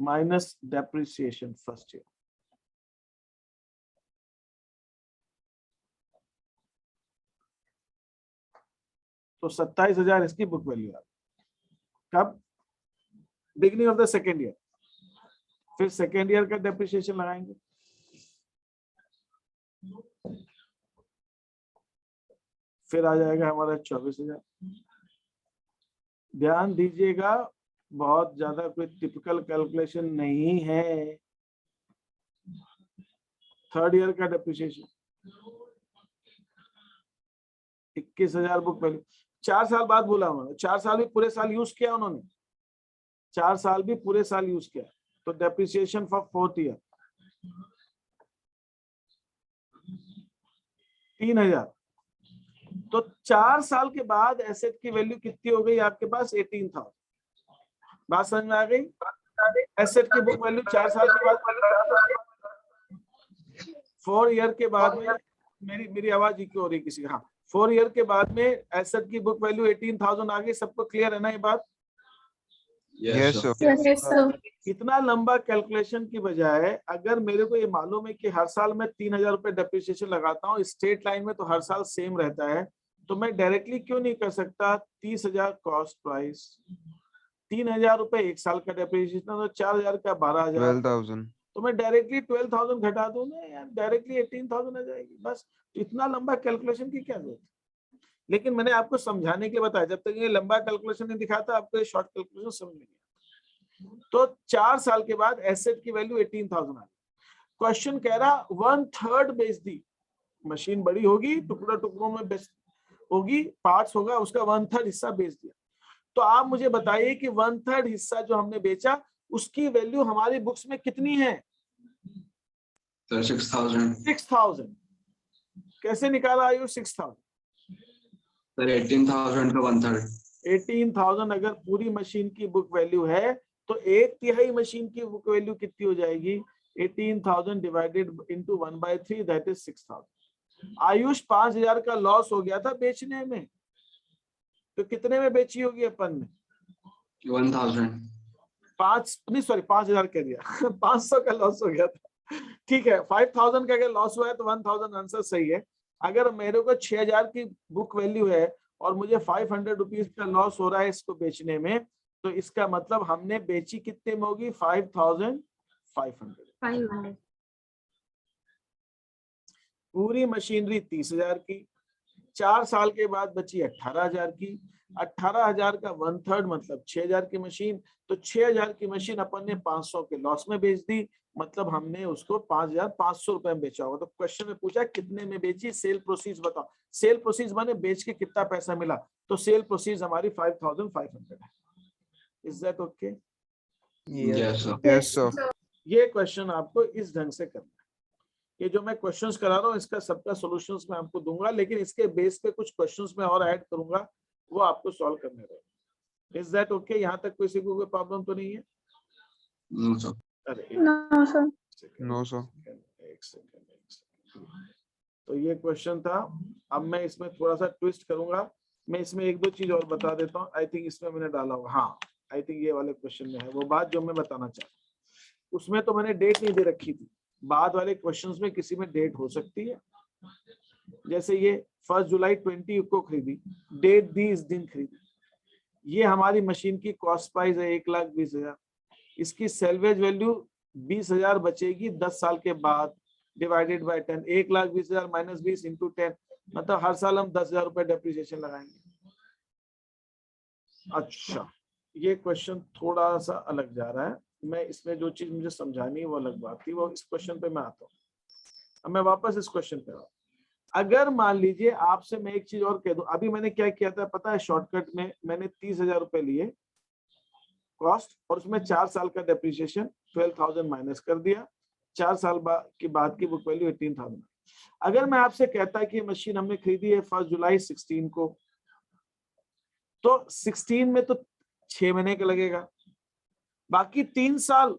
माइनस डेप्रिसिएशन फर्स्ट ईयर, तो 27,000 इसकी बुक वैल्यू आ गई। कब? Beginning of the second year. फिर सेकेंड ईयर का डेप्रिसिएशन लगाएंगे, फिर आ जाएगा हमारा 24,000, ध्यान दीजिएगा, बहुत ज्यादा कोई टिपिकल कैलकुलेशन नहीं है। थर्ड ईयर का डेप्रिसिएशन 21,000 बुक वैल्यू, 4 साल बाद बोला उन्होंने, 4 साल भी पूरे साल यूज किया उन्होंने, 4 साल भी पूरे साल यूज किया, तो डेप्रिसिएशन फॉर फोर्थ ईयर 3,000। तो 4 साल के बाद एसेट की वैल्यू कितनी हो गई आपके पास? 18,000। बात समझ में आ गई? एसेट की बुक वैल्यू 4 साल के बाद, 4 ईयर के बाद में, मेरी आवाज इको हो रही किसी का? हाँ, 4 ईयर के बाद में एसेट की बुक वैल्यू 18,000 आ गई। सबको क्लियर है ना ये बात? Yes, sir. Yes, sir. इतना लंबा कैलकुलेशन की बजाय अगर मेरे को ये मालूम है कि हर साल मैं 3,000 रुपए डेप्रिसिएशन लगाता हूँ, स्टेट लाइन में तो हर साल सेम रहता है, तो मैं डायरेक्टली क्यों नहीं कर सकता 30,000 कॉस्ट प्राइस, 3,000 रुपए एक साल का डेप्रिसिएशन, तो 4,000 का 12,000, 12,000. तो मैं डायरेक्टली 12,000 घटा दूं ना यार, डायरेक्टली 18,000 आ जाएगी बस। इतना लंबा कैलकुलेशन की क्या जरूरत है? लेकिन मैंने आपको समझाने के लिए बताया, जब तक ये लंबा कैलकुलेशन नहीं दिखाता आपको ये शॉर्ट कैलकुलेशन समझ नहीं आता। तो 4 साल के बाद एसेट की वैल्यू 18,000 आ गई। क्वेश्चन कह रहा 1/3 बेच दी, मशीन बड़ी होगी, टुकड़ा टुकड़ों में बेच होगी, पार्ट्स होगा, उसका 1/3 हिस्सा बेच दिया। तो आप मुझे बताइए कि 1/3 हिस्सा जो हमने बेचा उसकी वैल्यू हमारी बुक्स में कितनी है? सर 6,000। 6,000 कैसे निकाला आयुष? 6,000 सर 18,000 का 1/3। 18,000 अगर पूरी मशीन की बुक वैल्यू है तो 1/3 मशीन की बुक वैल्यू कितनी हो जाएगी? 18,000 divided into 1/3 that is 6,000। Ayush 5,000 का लॉस हो गया था बेचने में, तो कितने में बेची होगी अपन ने? 1,000। 5,000 कह दिया 500 का लॉस हो गया था। ठीक है, 5,000 का अगर लॉस हुआ है तो 1,000 आंसर सही है। अगर मेरे को 6,000 की बुक वैल्यू है और मुझे 500 रुपीज का लॉस हो रहा है इसको बेचने में, तो इसका मतलब हमने बेची कितने में होगी? 5,500। पूरी मशीनरी 30,000 की, 4 साल के बाद बची 18,000 की, 18,000 का 1/3 मतलब 6,000 की मशीन, तो 6,000 की मशीन अपन ने 500 के लॉस में बेच दी, मतलब हमने उसको 5,500 रुपए में बेचा होगा। तो क्वेश्चन में पूछा कितने में बेची, सेल प्रोसीड्स बताओ। सेल प्रोसीड्स माने बेच के कितना पैसा मिला, तो सेल प्रोसीड्स हमारी 5,500 है। Is that okay? Yes sir. Yes, sir. ये क्वेश्चन आपको इस ढंग से करना है। ये जो मैं क्वेश्चंस करा रहा हूँ इसका सबका सॉल्यूशंस मैं आपको दूंगा, लेकिन इसके बेस पे कुछ क्वेश्चंस मैं और ऐड करूंगा, वो आपको सॉल्व करने रहेंगे। Is that okay? यहाँ तक किसी को कोई प्रॉब्लम तो नहीं है? No sir. अरे No, sir. No, sir. एक सेकंड। तो ये क्वेश्चन था। अब मैं इसमें थोड़ा सा ट्विस्ट करूंगा, मैं इसमें 1-2 चीज और बता देता हूँ। आई थिंक इसमें मैंने डाला हुआ, हाँ आई थिंक ये वाले क्वेश्चन में है वो बात जो मैं बताना चाहता हूँ। उसमें तो मैंने डेट नहीं दे रखी थी, बाद वाले क्वेश्चंस में किसी में डेट हो सकती है। जैसे ये 1 जुलाई 20 को खरीदी, डेट दी इस दिन खरीदी। ये हमारी मशीन की कॉस्ट प्राइस है 1,20,000, इसकी सेल्वेज वैल्यू 20,000 बचेगी 10 साल के बाद, डिवाइडेड बाय 10। 1,20,000 माइनस 20 इंटू 10, मतलब हर साल हम 10,000 रुपए डेप्रिसिएशन लगाएंगे। अच्छा, ये क्वेश्चन थोड़ा सा अलग जा रहा है, मैं इसमें जो चीज मुझे समझानी है वो अलग बात थी, वो इस क्वेश्चन पे मैं आता हूँ। अब मैं वापस इस क्वेश्चन पे आता। अगर मान लीजिए आपसे मैं एक चीज और कह दूं, अभी मैंने क्या किया था पता है? शॉर्टकट में मैंने 30,000 रुपए लिए कॉस्ट, और उसमें 4 साल का डेप्रिसिएशन 12,000 माइनस कर दिया, 4 साल के बाद की बुक वैल्यू 18,000। अगर मैं आपसे कहता कि मशीन हमने खरीदी है 1 जुलाई 16 को, तो 16 में तो 6 महीने का लगेगा, बाकी 3 साल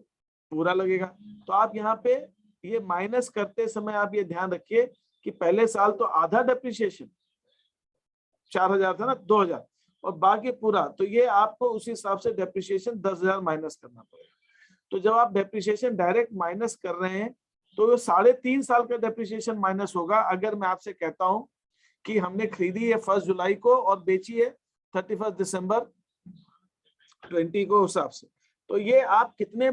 पूरा लगेगा। तो आप यहाँ पे ये माइनस करते समय आप ये ध्यान रखिए कि पहले साल तो आधा डेप्रिसिएशन 4,000 था ना, 2,000, और बाकी पूरा, तो ये आपको उसी हिसाब से डेप्रिसिएशन 10,000 माइनस करना पड़ेगा। तो जब आप डेप्रिसिएशन डायरेक्ट माइनस कर रहे हैं तो 3.5 साल का डेप्रिसिएशन माइनस होगा। अगर मैं आपसे कहता हूं कि हमने खरीदी है 1 जुलाई को और बेची है 31 दिसंबर 20 को हिसाब से, तो ये आप कितने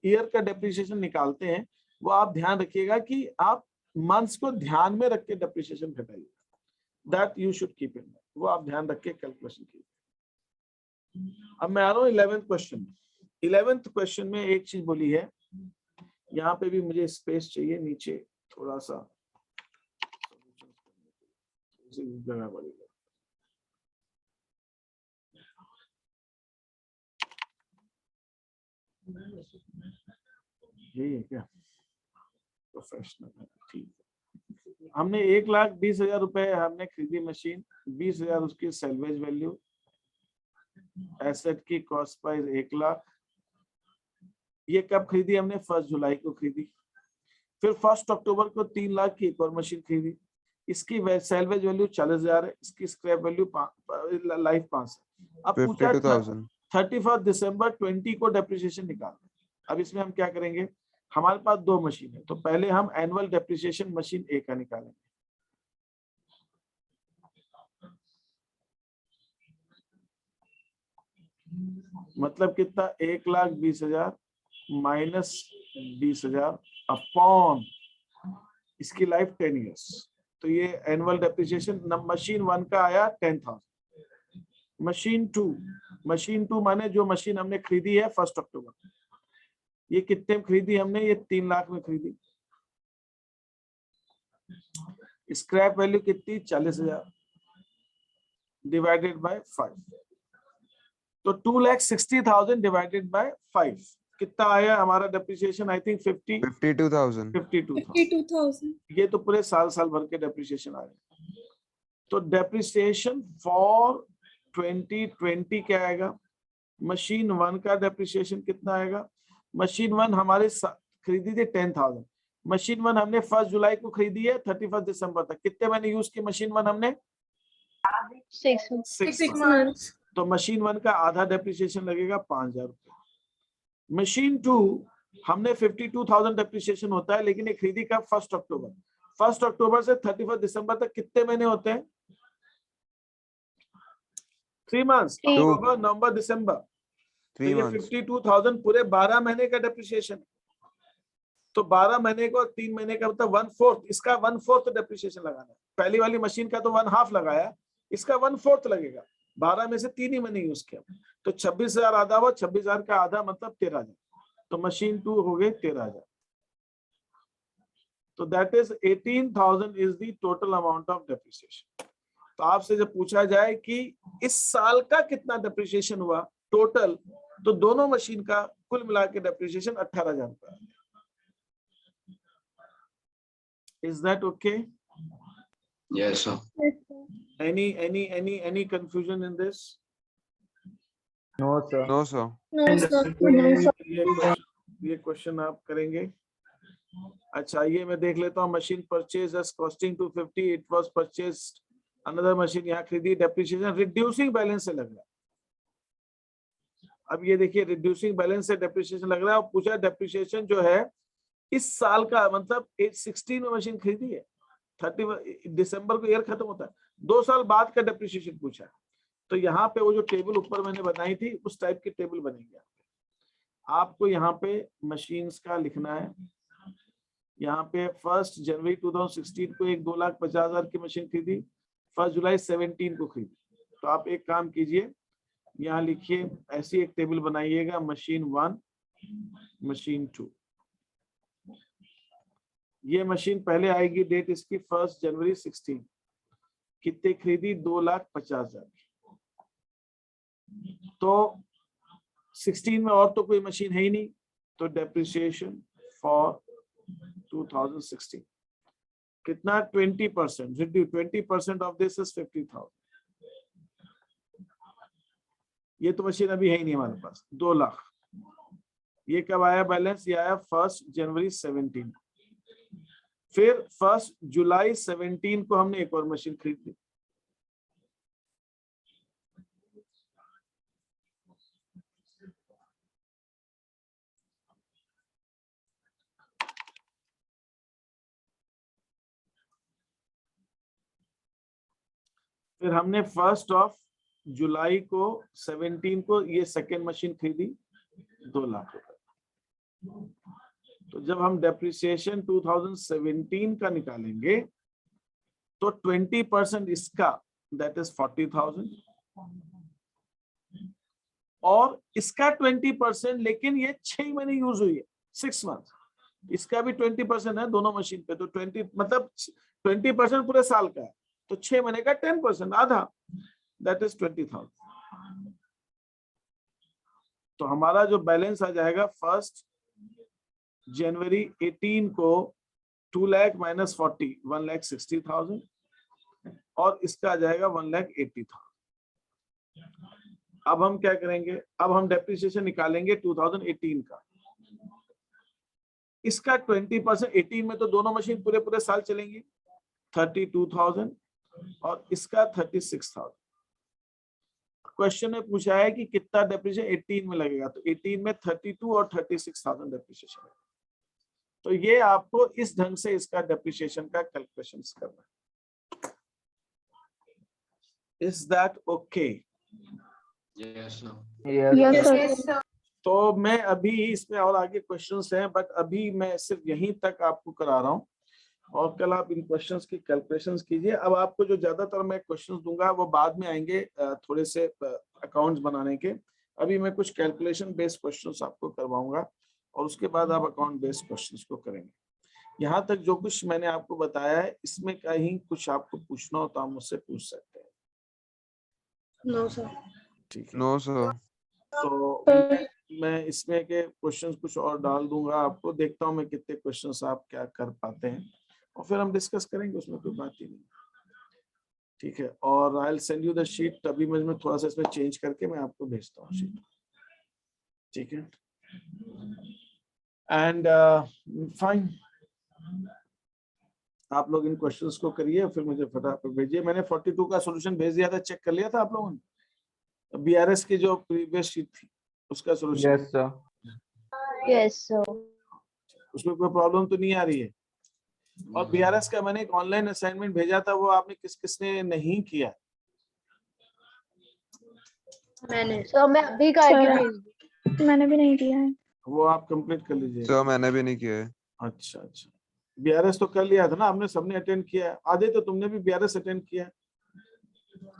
ईयर का डेप्रिसिएशन निकालते हैं वो आप ध्यान रखिएगा कि आप मंथ्स को ध्यान में रख के डेप्रिसिएशन घटाइए। That you should keep in, वो आप ध्यान रख के कैलकुलेशन कीजिए। अब मैं आ रहा हूँ 11th क्वेश्चन। 11th क्वेश्चन में एक चीज बोली है, यहाँ पे भी मुझे स्पेस चाहिए नीचे थोड़ा सा जगह पड़ेगा। यही है क्या? प्रोफेशनल है, ठीक है। हमने 1,20,000 रुपए हमने खरीदी मशीन, 20,000 उसकी सेल्वेज वैल्यू, एसेट की कॉस्ट प्राइस 1,00,000। ये कब खरीदी हमने? 1 जुलाई को खरीदी। फिर 1 अक्टूबर को 3 लाख की एक और मशीन खरीदी, इसकी सेल्वेज वैल्यू 40,000 है, इसकी स्क्रैप वैल्यू लाइफ 5 है। अब पूछा 52,000। 31 दिसंबर 20 को डेप्रिसिएशन निकालना। अब इसमें हम क्या करेंगे, हमारे पास 2 मशीन है, तो पहले हम एनुअल डेप्रिसिएशन मशीन ए का निकालेंगे। मतलब कितना? 1,20,000 माइनस 20,000 अपॉन इसकी लाइफ 10 इयर्स। तो ये एनुअल डेप्रिसिएशन मशीन 1 का आया 10,000। मशीन 2 माने जो मशीन हमने खरीदी है 1 अक्टूबर, ये कितने में खरीदी हमने? ये 3 लाख में खरीदी। स्क्रैप वैल्यू कितनी? 40,000 डिवाइडेड बाय 5, तो 2,60,000 डिवाइडेड बाय 5 कितना आया हमारा डेप्रिसिएशन? I think 52,000। 52,000. ये तो पूरे साल भर के डेप्रिसिएशन आ गए। तो डेप्रिसिएशन फॉर 2020 क्या आएगा? मशीन 1 का डेप्रिसिएशन कितना आएगा? मशीन 1 हमारे खरीदी थी 10,000। मशीन 1 हमने 1 जुलाई को खरीदी है 31 दिसंबर तक। कितने महीने यूज की मशीन 1 हमने? 6 months. तो मशीन 1 का आधा डेप्रिसिएशन लगेगा 5,000 रुपये। मशीन 2 हमने 52,000 डेप्रिसिएशन होता है, लेकिन ये खरीदी कब? 1 अक्टूबर। 1 अक्टूबर से 31 दिसंबर तक कितने महीने होते हैं? 3 months, अक्टूबर नवंबर दिसंबर। तो ये 52,000 पूरे 12 महीने का डेप्रिसिएशन। तो 12 महीने को 3 महीने का मतलब 1/4, इसका 1/4 डेप्रिसिएशन लगाना है। पहली वाली मशीन का तो 1/2 लगाया, इसका 1/4 लगेगा। 12 में से 3 ही महीने यूज किया, तो 26,000 आधा हुआ, 26,000 का आधा मतलब 13,000। तो मशीन 2 हो गए 13,000। तो that is 18,000 is the total amount of depreciation. तो आपसे जब पूछा जाए कि इस साल का कितना डेप्रिसिएशन हुआ टोटल, तो दोनों मशीन का कुल मिला के डेप्रिसिएशन 18,000 रुपया। Is that okay? Yes, sir. Any confusion in this? No, sir. No, sir. ये क्वेश्चन आप करेंगे। अच्छा, ये मैं देख लेता हूँ। Machine purchase as costing 250, it was purchased. Another machine यहाँ खरीदी, डेप्रिसिएशन रिड्यूसिंग बैलेंस से लग रहा है। अब ये देखिए, रिड्यूसिंग बैलेंस से डेप्रिसिएशन लग रहा है, और पूछा डेप्रिसिएशन जो है इस साल का, मतलब 16 में मशीन खरीदी है, 30 दिसंबर को ईयर खत्म होता है, 2 साल बाद का डेप्रिसिएशन पूछा है। तो यहाँ पे वो जो टेबल ऊपर मैंने बनाई थी उस टाइप की टेबल बनेगी। आपको यहाँ पे मशीन्स का लिखना है। यहाँ पे 1 जनवरी 2016 को एक 2,50,000 की मशीन खरीदी, 1 जुलाई 17 को खरीदी। तो आप एक काम कीजिए, यहाँ लिखिए, ऐसी एक टेबल बनाइएगा, मशीन 1, मशीन 2। ये मशीन पहले आएगी, डेट इसकी 1 जनवरी 16, कितने खरीदी? 2,50,000। तो 16 में और तो कोई मशीन है ही नहीं, तो डेप्रिसिएशन फॉर 2016 कितना? 20%। 20% ऑफ दिस इज 50,000। ये तो मशीन अभी है ही नहीं हमारे पास, 2 लाख। ये कब आया बैलेंस? ये आया 1 जनवरी 17। फिर 1 जुलाई 17 को हमने एक और मशीन खरीदी। फिर हमने 1 जुलाई को 17 को ये सेकेंड मशीन खरीदी, 2 लाख रुपए। तो जब हम डेप्रिसिएशन 2017 का निकालेंगे तो 20% इसका, दैट इज 40,000, और इसका 20%, लेकिन ये 6 महीने यूज हुई है, 6 मंथ। इसका भी 20% है दोनों मशीन पे, तो 20 मतलब 20% पूरे साल का है, तो 6 महीने का 10% आधा, दैट इज 20,000। तो हमारा जो बैलेंस आ जाएगा 1 जनवरी 18 को 2 लाख माइनस 40, 1,60,000, और इसका आ जाएगा 1,80,000। अब हम क्या करेंगे, अब हम डेप्रिसिएशन निकालेंगे 2018 का। इसका 20%, 18 में तो दोनों मशीन पूरे पूरे साल चलेंगी, 32,000, और इसका 36,000। क्वेश्चन में पूछा है कि कितना डेप्रिसिएशन 18 में लगेगा, तो 18 में 32 और 36,000 डेप्रिसिएशन है। तो ये आपको इस ढंग से इसका डेप्रिसिएशन का कैलकुलेशन करना है। Is that okay? Yes, sir. Yes, sir. Yes, sir. तो मैं अभी इसमें और आगे क्वेश्चंस हैं, बट अभी मैं सिर्फ यहीं तक आपको करा रहा हूँ, और कल आप इन क्वेश्चंस की कैलकुलेशंस कीजिए। अब आपको जो ज्यादातर मैं क्वेश्चंस दूंगा वो बाद में आएंगे, थोड़े से अकाउंट्स बनाने के। अभी मैं कुछ कैलकुलेशन बेस्ड क्वेश्चंस आपको करवाऊंगा, और उसके बाद आप अकाउंट बेस्ड क्वेश्चंस को करेंगे। यहाँ तक जो कुछ मैंने आपको बताया है, इसमें कहीं कुछ आपको पूछना हो तो आप मुझसे पूछ सकते हैं। No, sir. ठीक है, नो सर। तो मैं इसमें के क्वेश्चंस कुछ और डाल दूंगा आपको, देखता हूं मैं कितने क्वेश्चंस आप क्या कर पाते हैं, और फिर हम डिस्कस करेंगे, उसमें कोई बात ही नहीं। ठीक है, और I will send you the sheet. अभी मैं थोड़ा सा इसमें चेंज करके मैं आपको भेजता हूँ शीट। ठीक है, एंड फाइन, आप लोग इन क्वेश्चंस को करिए, फिर मुझे फटाफट भेजिए। मैंने 42 का सॉल्यूशन भेज दिया था, चेक कर लिया था आप लोगों ने? बीआरएस की जो प्रीवियस शीट थी उसका solution? Yes sir. Yes, sir. उसमें कोई प्रॉब्लम तो नहीं आ रही है? और बीआरएस का मैंने एक ऑनलाइन असाइनमेंट भेजा था, वो आपने किसने नहीं किया? मैंने So मैं अभी करके Sir. भेज दूँ। मैंने भी नहीं किया है। वो आप कंप्लीट कर लीजिए। सर मैंने भी नहीं किया है। अच्छा अच्छा, बीआरएस तो कर लिया था ना आपने, सबने अटेंड किया है। आधे तो तुमने भी बीआरएस अटेंड किया है।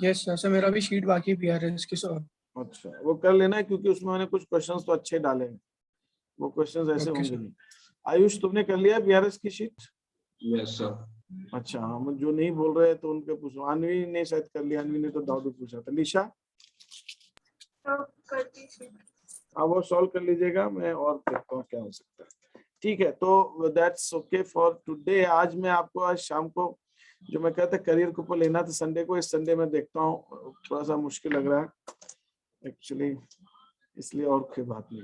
यस सर, मेरा भी शीट बाकी बीआरएस की सर। अच्छा, वो कर लेना, क्योंकि उसमें मैंने कुछ क्वेश्चंस तो अच्छे डाले हैं, वो क्वेश्चंस ऐसे Okay, होंगे sir. नहीं। आयुष, तुमने कर लिया बीआरएस की शीट? Yes, sir. अच्छा, हम जो नहीं बोल रहे तो उनके पूछो। अनवी ने शायद कर लिया, अनवी ने तो डाउट पूछा था। लिशा, हाँ वो सॉल्व कर लीजिएगा, मैं और देखता हूँ क्या हो सकता है। ठीक है, तो दैट्स ओके फॉर टुडे। आज मैं आपको आज शाम को जो मैं कहता करियर को लेना था संडे को, इस संडे में देखता हूँ, थोड़ा सा मुश्किल लग रहा है एक्चुअली, इसलिए और कोई बात नहीं।